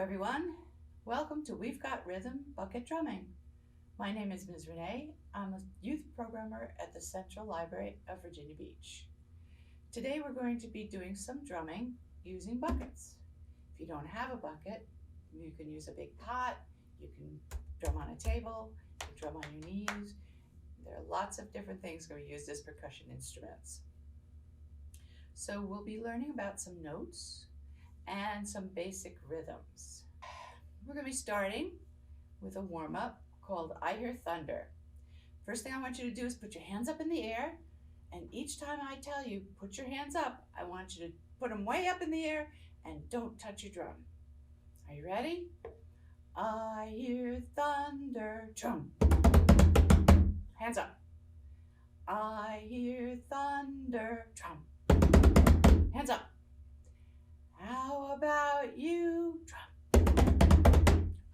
everyone. Welcome to We've Got Rhythm Bucket Drumming. My name is Ms. Renee. I'm a youth programmer at the Central Library of Virginia Beach. Today we're going to be doing some drumming using buckets. If you don't have a bucket, you can use a big pot, you can drum on a table, you can drum on your knees. There are lots of different things where we use as percussion instruments. So we'll be learning about some notes and some basic rhythms. We're going to be starting with a warm-up called I Hear Thunder. First thing I want you to do is put your hands up in the air, and each time I tell you put your hands up, I want you to put them way up in the air and don't touch your drum. Are you ready? I hear thunder, drum. Hands up. I hear thunder, drum. Hands up. How about you, drum?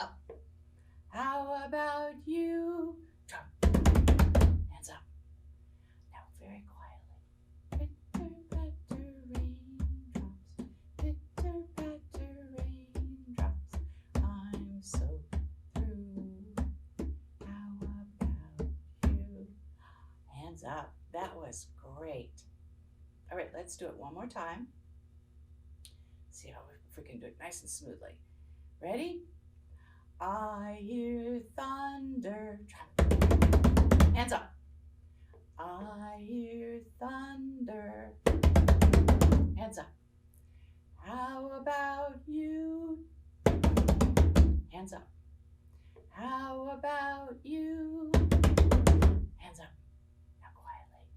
Up. How about you, drum? Hands up. Now very quietly. Pitter-patter raindrops, pitter-patter raindrops. I'm so through. How about you? Hands up. That was great. All right, let's do it one more time. See how if we can do it nice and smoothly. Ready? I hear thunder, drum. Hands up. I hear thunder. Hands up. How about you? Hands up. How about you? Hands up. Now quietly.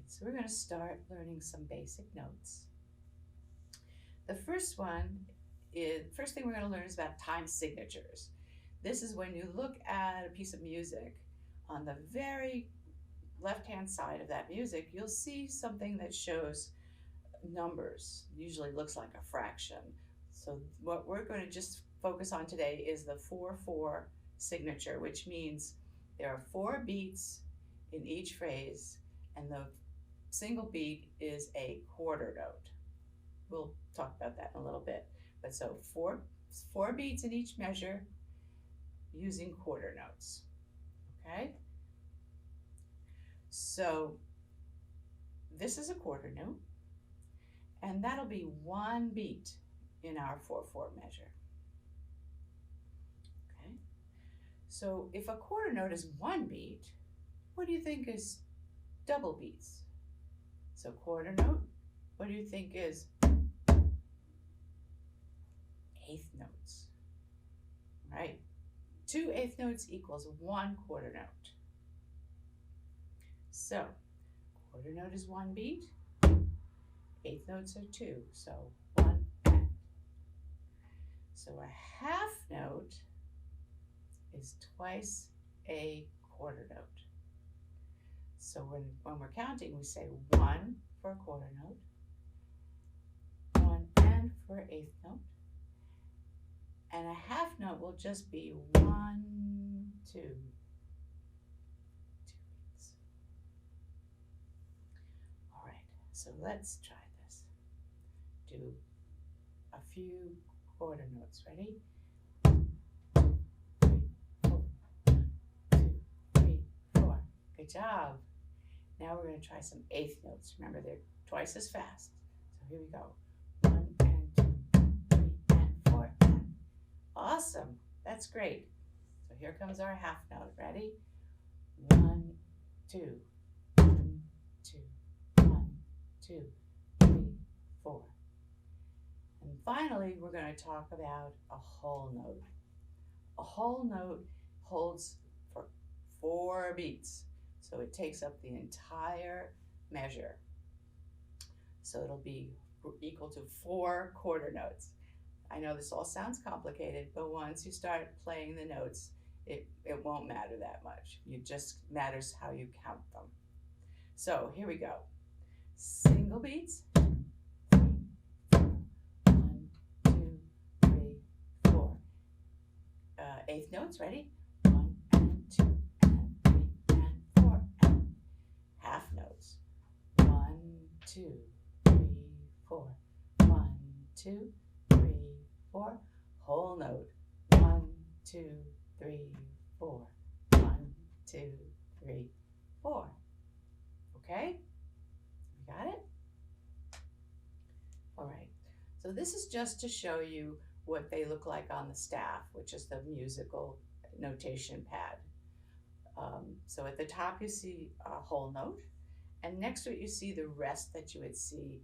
So we're going to start learning some basic notes. The first thing we're going to learn is about time signatures. This is when you look at a piece of music, on the very left-hand side of that music, you'll see something that shows numbers. Usually looks like a fraction. So what we're going to just focus on today is the 4/4 signature, which means there are 4 beats in each phrase, and the single beat is a quarter note. We'll talk about that in a little bit. But so four beats in each measure using quarter notes. Okay? So this is a quarter note, and that'll be 1 beat in our 4/4 measure. Okay? So if a quarter note is 1 beat, what do you think is double beats? So quarter note, what do you think is 1/8 notes? Right? 2 1/8 notes equals 1 quarter note. So quarter note is 1 beat, 1/8 notes are 2, so 1 and. So a half note is twice a quarter note. So when we're counting, we say 1 for a quarter note, 1 and for an 1/8 note, and a half note will just be 1, 2. 2 beats. All right, so let's try this. Do a few quarter notes. Ready? 1, 2, 3, 4. Good job. Now we're going to try some 1/8 notes. Remember, they're twice as fast. So here we go. 1 and 2, 3 and 4 and. Awesome. That's great. So here comes our half note. Ready? 1, 2, 1, 2, 1, 2, 3, 4. And finally, we're going to talk about a whole note. A whole note holds for 4 beats. So it takes up the entire measure. So it'll be equal to 4 quarter notes. I know this all sounds complicated, but once you start playing the notes, it won't matter that much. It just matters how you count them. So here we go. Single beats. 3, 4. 1, 2, 3, 4. eighth notes. Ready? 1 and 2 and 3 and 4 and half notes. 1, 2, 3, 4. 1, 2, 3, 4. Whole note. 1, 2, 3, 4. 1, 2, 3, 4. Okay? You got it? All right. So this is just to show you what they look like on the staff, which is the musical notation pad. So at the top you see a whole note, and next to it you see the rest that you would see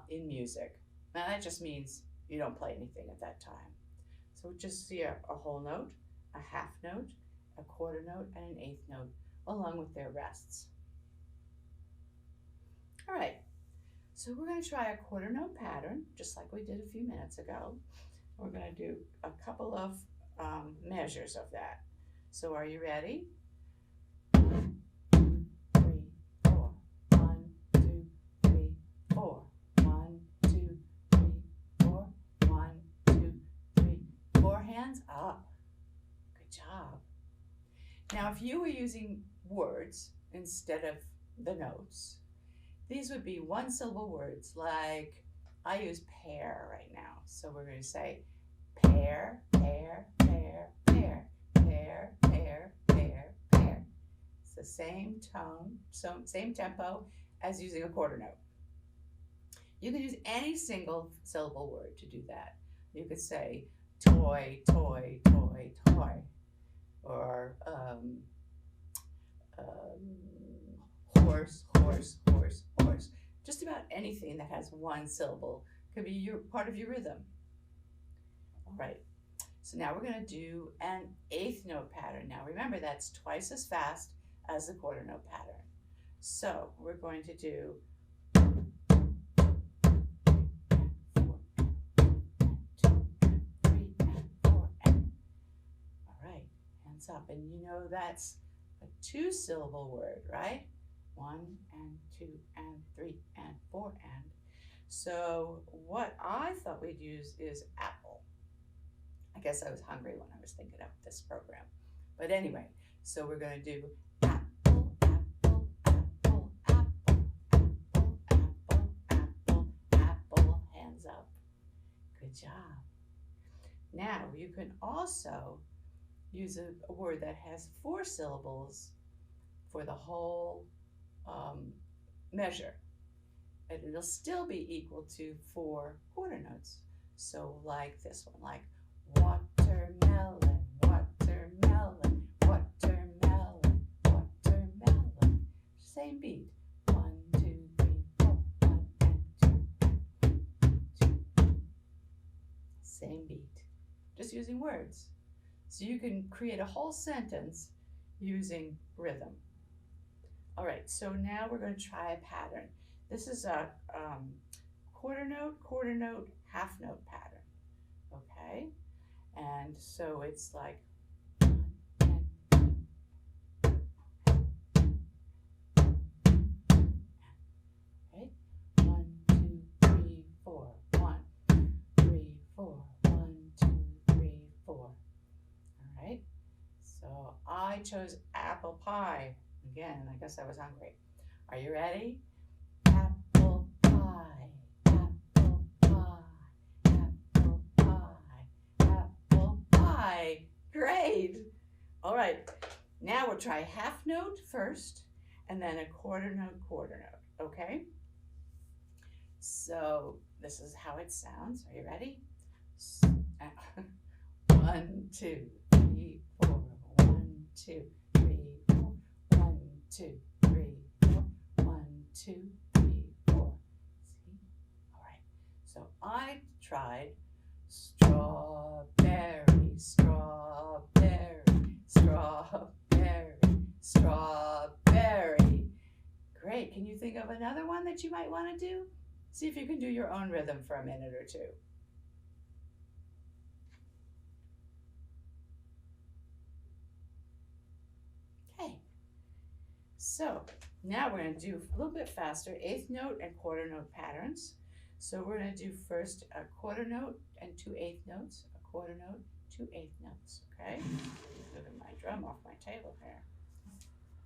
in music. Now that just means you don't play anything at that time. So just see a whole note, a half note, a quarter note, and an eighth note, along with their rests. All right, so we're going to try a quarter note pattern, just like we did a few minutes ago. We're going to do a couple of measures of that. So are you ready? 1, 2, 3, 4. 1, 2, 3, 4. 1, 2, 3, 4. 1, 2, 3, 4. Hands up. Good job. Now, if you were using words instead of the notes, these would be one syllable words, like I use pear right now. So we're going to say pear, pear, pear, pear, pear, pear, pear, pear. It's the same tone, so same tempo as using a quarter note. You can use any single syllable word to do that. You could say toy, toy, toy, toy, or horse, horse, horse, horse. Just about anything that has one syllable could be part of your rhythm. All right, so now we're going to do an eighth note pattern. Now remember, that's twice as fast as the quarter note pattern. So we're going to do 4, 2, 3, and 4, and all right, hands up. And you know that's a two-syllable word, right? 1 and 2 and 3 and 4 and. So what I thought we'd use is apple. I guess I was hungry when I was thinking of this program. But anyway, so we're going to do apple, apple, apple, apple, apple, apple, apple, apple. Hands up. Good job. Now you can also use a word that has 4 syllables for the whole measure. And it'll still be equal to 4 quarter notes. So like this one, like watermelon, watermelon, watermelon, watermelon. Same beat. 1, 2, 3, 4. 1 and 2 and 2. Same beat. Just using words. So you can create a whole sentence using rhythm. All right, so now we're going to try a pattern. This is a quarter note, half note pattern, okay? And so it's like 1 and 2. Right? 1, 2, 3, 4. 1, 3, 4. 1, 2, 3, 4. All right. So I chose apple pie. Again, I guess I was hungry. Are you ready? Apple pie, apple pie, apple pie, apple pie. Great. All right. Now we'll try half note first, and then a quarter note, okay? So this is how it sounds. Are you ready? 1, 2, 3, 4. 1, 2, 3, 4. 1, 2, 3, 4. 1, 2, 3, 4. See? All right. So I tried strawberry, strawberry, strawberry, strawberry. Great. Can you think of another one that you might want to do? See if you can do your own rhythm for a minute or two. Okay. So now we're going to do a little bit faster, eighth note and quarter note patterns. So we're going to do first a quarter note and 2 eighth notes, a quarter note, 2/8 notes, okay? Moving my drum off my table here.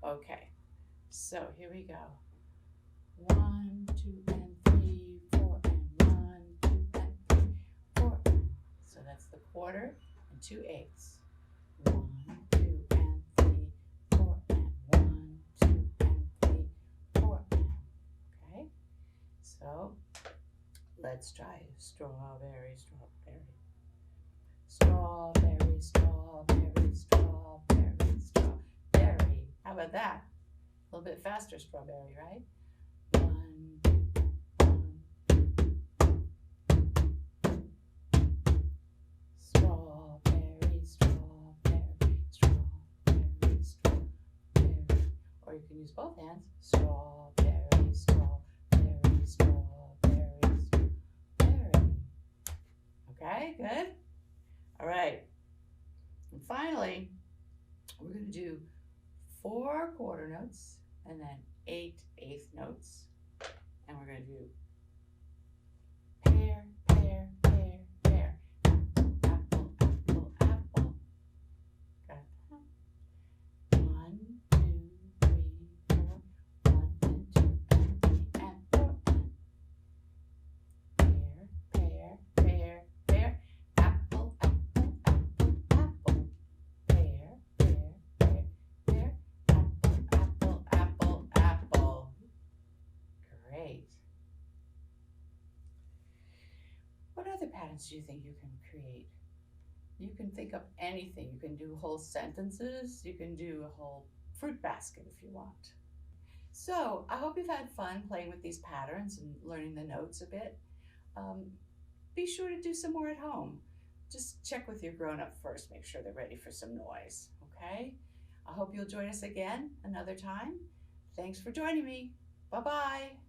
Okay, so here we go. 1, 2, and 3, 4, and 1, 2, and 3, 4. So that's the quarter and 2/8. 1, 2, and 3, 4, and 1, 2, and 3, 4, and. Okay, so let's try strawberry, strawberry. Strawberry, strawberry, strawberry, strawberry. How about that? A little bit faster strawberry, right? 1, 2, 1. Strawberry, strawberry, strawberry, strawberry. Or you can use both hands. Strawberry, strawberry, strawberry, strawberry. Okay, good. All right. And finally, we're going to do 4 quarter notes and then 8 eighth notes. And we're going to do pear, pear, pear, pear. Apple, apple, apple. Got that? 1, 2, 3, 4. 1 and 2 and 3 and 4 and pear, pear, pear, pear. Apple, apple, apple, apple. Pear, pear, pear, pear. Apple, apple, apple, apple. Great. What other patterns do you think you can create? You can think of anything. You can do whole sentences. You can do a whole fruit basket if you want. So I hope you've had fun playing with these patterns and learning the notes a bit. Be sure to do some more at home. Just check with your grown-up first. Make sure they're ready for some noise, okay? I hope you'll join us again another time. Thanks for joining me. Bye-bye.